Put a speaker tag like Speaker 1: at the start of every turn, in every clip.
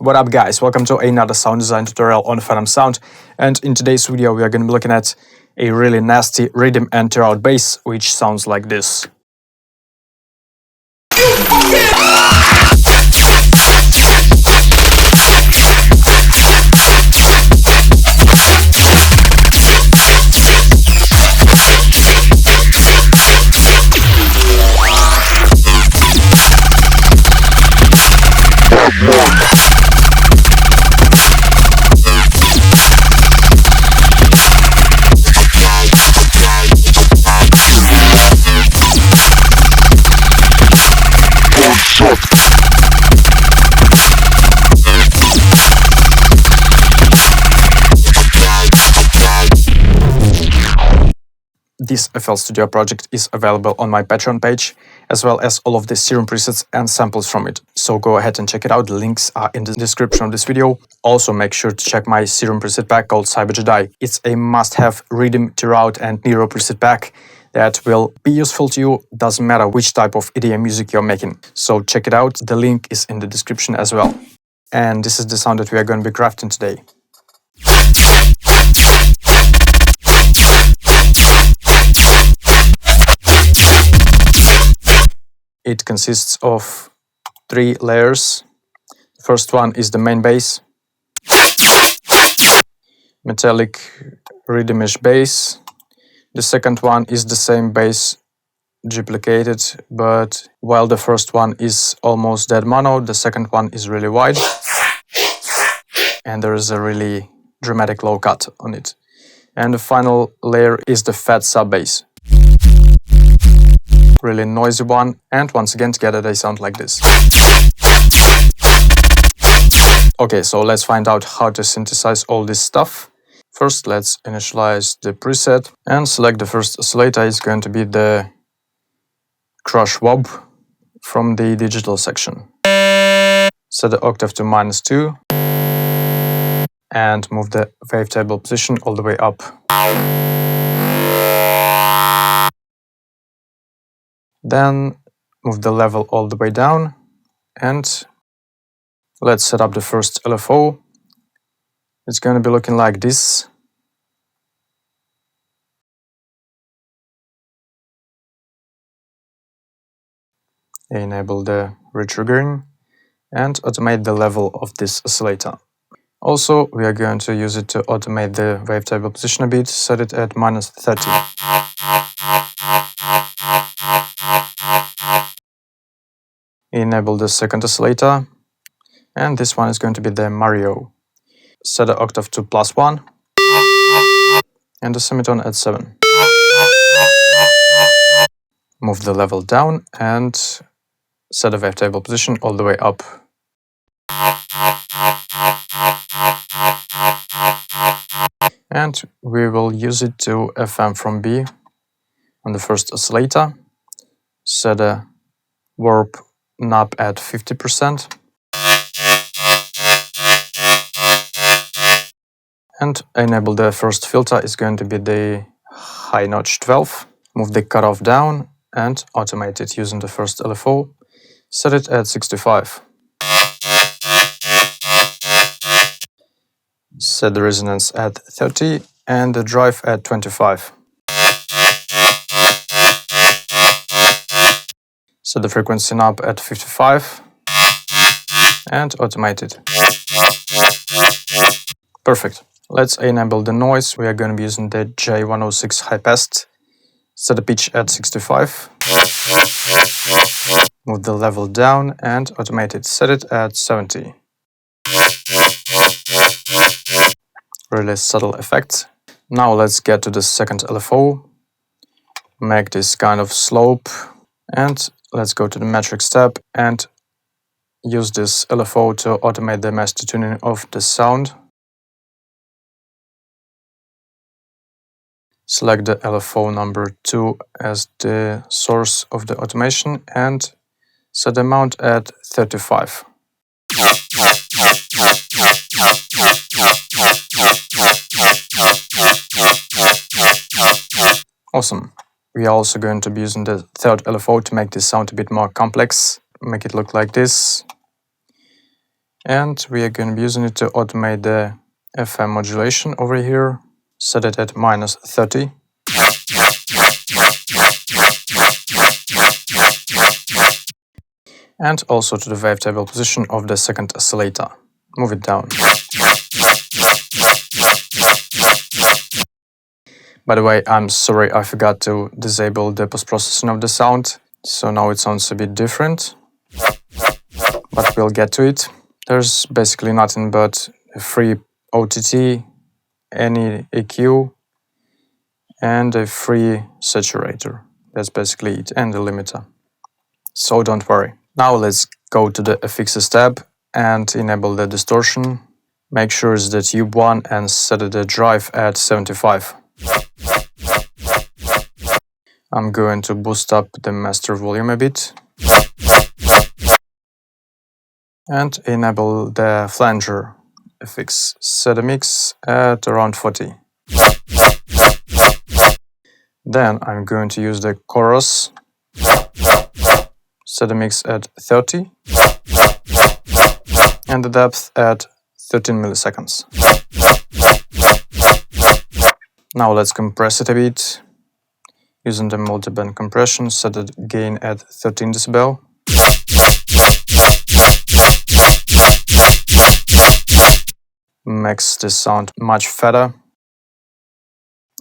Speaker 1: What up guys, welcome to another sound design tutorial on PHENOMSOUND, and in today's video we are going to be looking at a really nasty RIDDIM and TEAROUT bass which sounds like this. This FL Studio project is available on my Patreon page, as well as all of the Serum presets and samples from it. So go ahead and check it out, the links are in the description of this video. Also make sure to check my Serum preset pack called Cyber Jedi. It's a must-have RIDDIM, TEAROUT and Nero preset pack that will be useful to you, doesn't matter which type of EDM music you're making. So check it out, the link is in the description as well. And this is the sound that we are going to be crafting today. It consists of 3 layers. The first one is the main bass, metallic rhythmish bass. The second one is the same bass duplicated, but while the first one is almost dead mono, the second one is really wide and there is a really dramatic low cut on it. And the final layer is the fat sub bass, really noisy one, and once again together they sound like this. Okay, so let's find out how to synthesize all this stuff. First let's initialize the preset and select the first oscillator. Is going to be the crush wob from the digital section. Set the octave to -2 and move the wavetable position all the way up. Then move the level all the way down and let's set up the first LFO. It's going to be looking like this. Enable the retriggering and automate the level of this oscillator. Also, we are going to use it to automate the wavetable position a bit, set it at -30. Enable the second oscillator, and this one is going to be the Mario. Set the octave to +1 and the semitone at 7. Move the level down and set the wavetable position all the way up. And we will use it to FM from B on the first oscillator. Set a warp knob at 50%. And enable the first filter, is going to be the high notch 12. Move the cutoff down and automate it using the first LFO. Set it at 65. Set the resonance at 30 and the drive at 25. Set the frequency knob at 55 and automate it. Perfect. Let's enable the noise. We are going to be using the J106 high pass. Set the pitch at 65. Move the level down and automate it. Set it at 70. Really subtle effect. Now let's get to the second LFO. Make this kind of slope and let's go to the metrics tab and use this LFO to automate the master tuning of the sound. Select the LFO number 2 as the source of the automation and set the amount at 35. Awesome. We are also going to be using the third LFO to make this sound a bit more complex. Make it look like this. And we are going to be using it to automate the FM modulation over here. Set it at -30. And also to the wavetable position of the second oscillator. Move it down. By the way, I'm sorry, I forgot to disable the post-processing of the sound, so now it sounds a bit different, but we'll get to it. There's basically nothing but a free OTT, any EQ, and a free saturator. That's basically it, and the limiter. So don't worry. Now let's go to the effects tab and enable the distortion. Make sure it's the tube one and set the drive at 75. I'm going to boost up the master volume a bit and enable the flanger effects. Set the mix at around 40. Then I'm going to use the chorus. Set the mix at 30 and the depth at 13 milliseconds. Now let's compress it a bit. Using the multi-band compression, set the gain at 13 decibel. Makes the sound much fatter.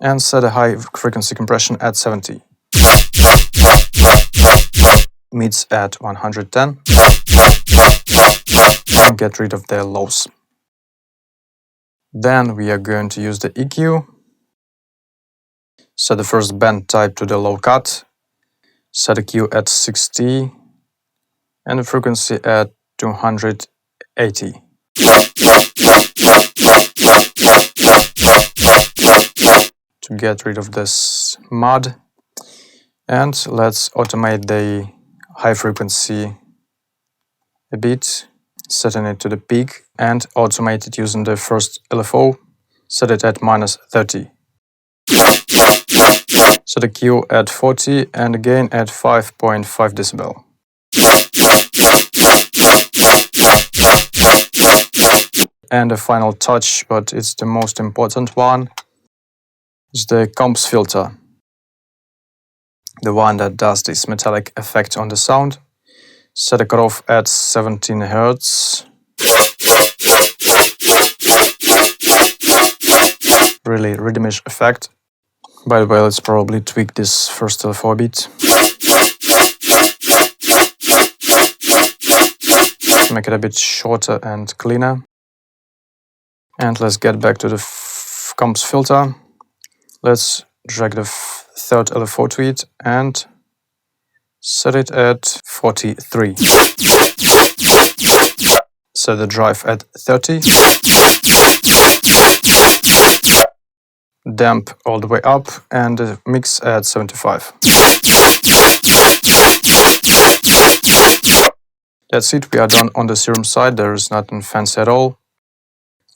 Speaker 1: And set a high frequency compression at 70. Mids at 110. And get rid of the lows. Then we are going to use the EQ. Set the first band type to the low cut. Set the Q at 60 and the frequency at 280. To get rid of this mud. And let's automate the high frequency a bit, setting it to the peak and automate it using the first LFO. Set it at -30. Set the Q at 40 and again at 5.5 decibel. And the final touch, but it's the most important one, is the comps filter. The one that does this metallic effect on the sound. Set the cutoff at 17 Hz. Really riddimish effect. By the way, let's probably tweak this first LFO a bit. Make it a bit shorter and cleaner. And let's get back to the comps filter. Let's drag the third LFO to it and set it at 43. Set the drive at 30. Damp all the way up and the mix at 75. That's it, we are done on the Serum side, there is nothing fancy at all.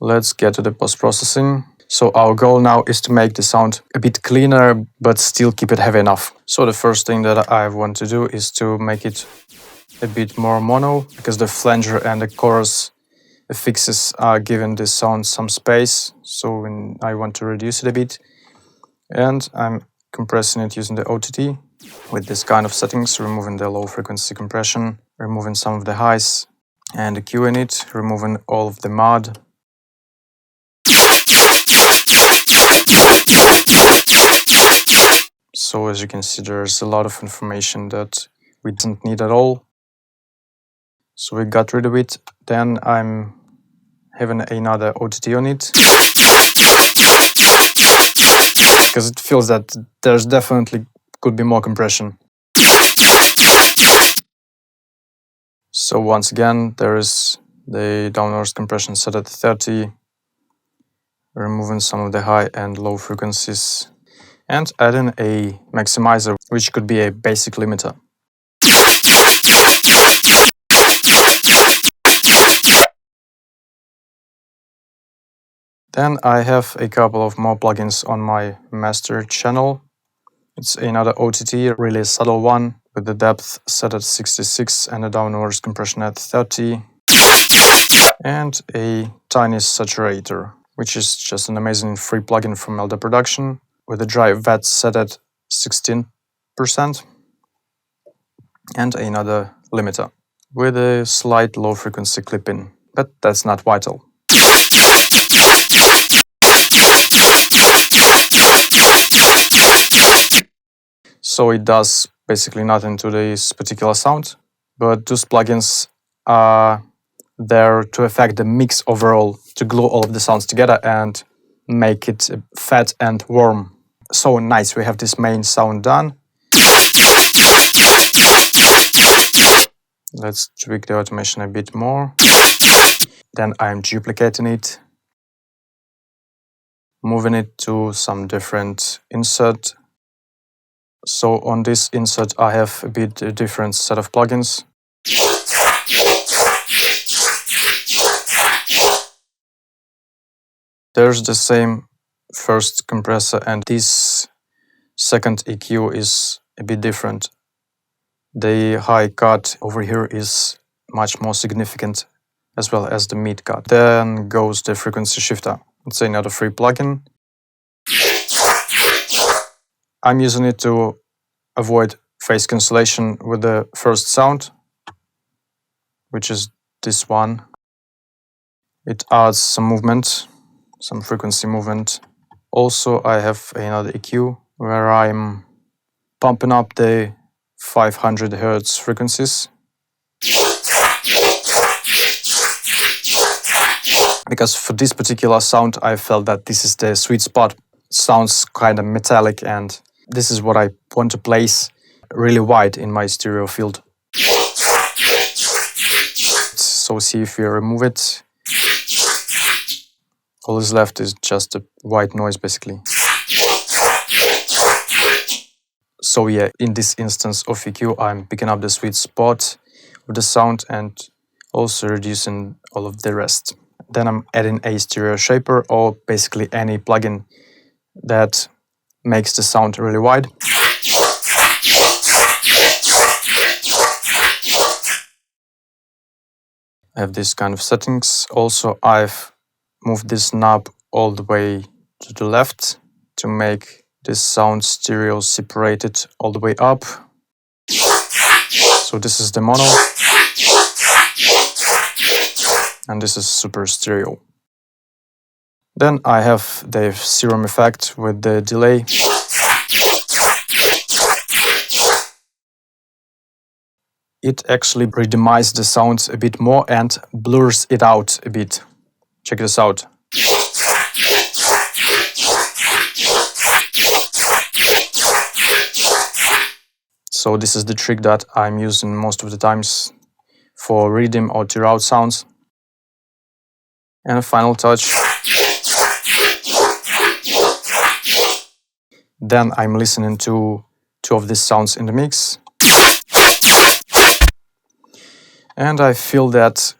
Speaker 1: Let's get to the post-processing. So our goal now is to make the sound a bit cleaner, but still keep it heavy enough. So the first thing that I want to do is to make it a bit more mono, because the flanger and the chorus effects are giving this sound some space. So I want to reduce it a bit. And I'm compressing it using the OTT with this kind of settings, removing the low frequency compression, removing some of the highs and the Q in it, removing all of the mud. So as you can see, there's a lot of information that we didn't need at all. So we got rid of it. Then I'm having another OTT on it, because it feels that there's definitely could be more compression. So once again, there is the downwards compression set at 30, removing some of the high and low frequencies, and adding a maximizer, which could be a basic limiter. Then I have a couple of more plugins on my master channel. It's another OTT, really subtle one, with the depth set at 66 and the downwards compression at 30. and a tiny saturator, which is just an amazing free plugin from Elder Production with a drive VAT set at 16%, and another limiter with a slight low frequency clip-in, but that's not vital. So it does basically nothing to this particular sound, but those plugins are there to affect the mix overall, to glue all of the sounds together and make it fat and warm. So nice, we have this main sound done. Let's tweak the automation a bit more. Then I'm duplicating it, moving it to some different insert. So on this insert I have a bit different set of plugins. There's the same first compressor, and this second EQ is a bit different. The high cut over here is much more significant, as well as the mid cut. Then goes the frequency shifter. It's another free plugin. I'm using it to avoid phase cancellation with the first sound, which is this one. It adds some movement, some frequency movement. Also, I have another EQ where I'm pumping up the 500 Hz frequencies. Because for this particular sound, I felt that this is the sweet spot. It sounds kind of metallic, and this is what I want to place really wide in my stereo field. So see if we remove it. All is left is just a white noise, basically. So yeah, in this instance of EQ, I'm picking up the sweet spot with the sound and also reducing all of the rest. Then I'm adding a stereo shaper, or basically any plugin that makes the sound really wide. I have this kind of settings. Also, I've moved this knob all the way to the left to make this sound stereo separated all the way up. So this is the mono, and this is super stereo. Then I have the Serum effect with the delay. It actually redimises the sound a bit more and blurs it out a bit. Check this out. So this is the trick that I'm using most of the times for RIDDIM or TEAROUT sounds. And a final touch. Then I'm listening to two of these sounds in the mix. And I feel that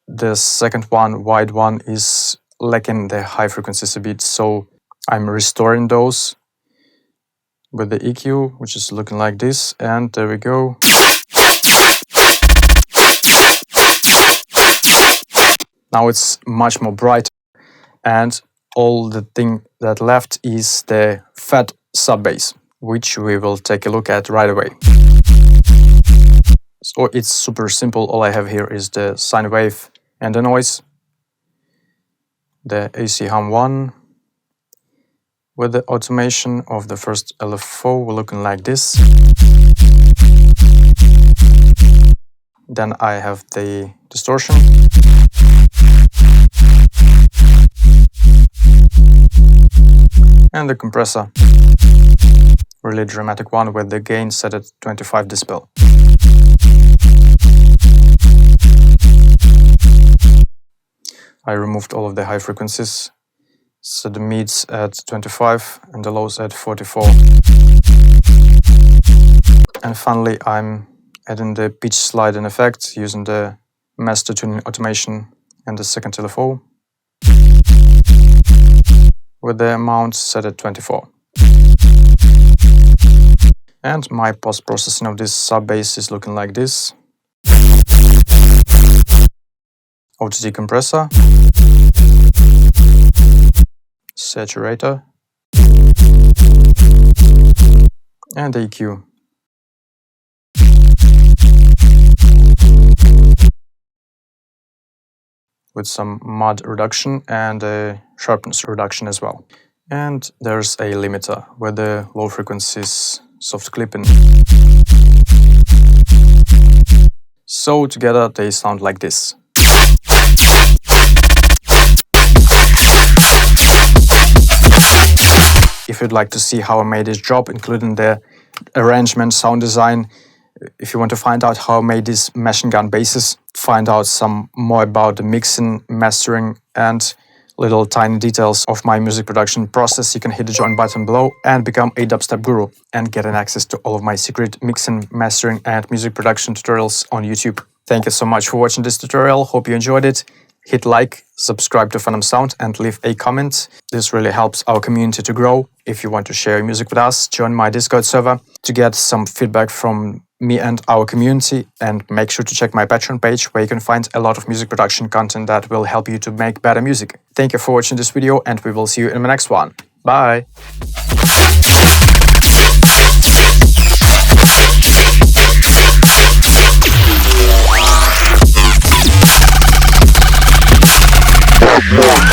Speaker 1: the second one, wide one, is lacking the high frequencies a bit. So I'm restoring those with the EQ, which is looking like this. And there we go. Now it's much more bright. And all the thing that left is the fat sub-bass, which we will take a look at right away. So it's super simple. All I have here is the sine wave and the noise. The AC hum 1 with the automation of the first LFO looking like this. Then I have the distortion. And the compressor. Really dramatic one with the gain set at 25 decibel. I removed all of the high frequencies, so the mids at 25 and the lows at 44. And finally I'm adding the pitch sliding effect using the master tuning automation and the second LFO with the amount set at 24. And my post-processing of this sub-bass is looking like this. OTT compressor, saturator, and EQ. With some mud reduction and a sharpness reduction as well. And there's a limiter where the low frequencies soft clipping. So together they sound like this. If you'd like to see how I made this drop, including the arrangement, sound design, if you want to find out how I made these machine gun basses, find out some more about the mixing, mastering, and little tiny details of my music production process, you can hit the join button below and become a dubstep guru and get an access to all of my secret mixing, mastering, and music production tutorials on YouTube. Thank you so much for watching this tutorial. Hope you enjoyed it. Hit like, subscribe to PHENOMSOUND, and leave a comment. This really helps our community to grow. If you want to share your music with us, join my Discord server to get some feedback from me and our community, and make sure to check my Patreon page where you can find a lot of music production content that will help you to make better music. Thank you for watching this video, and we will see you in the next one. Bye!
Speaker 2: Yeah.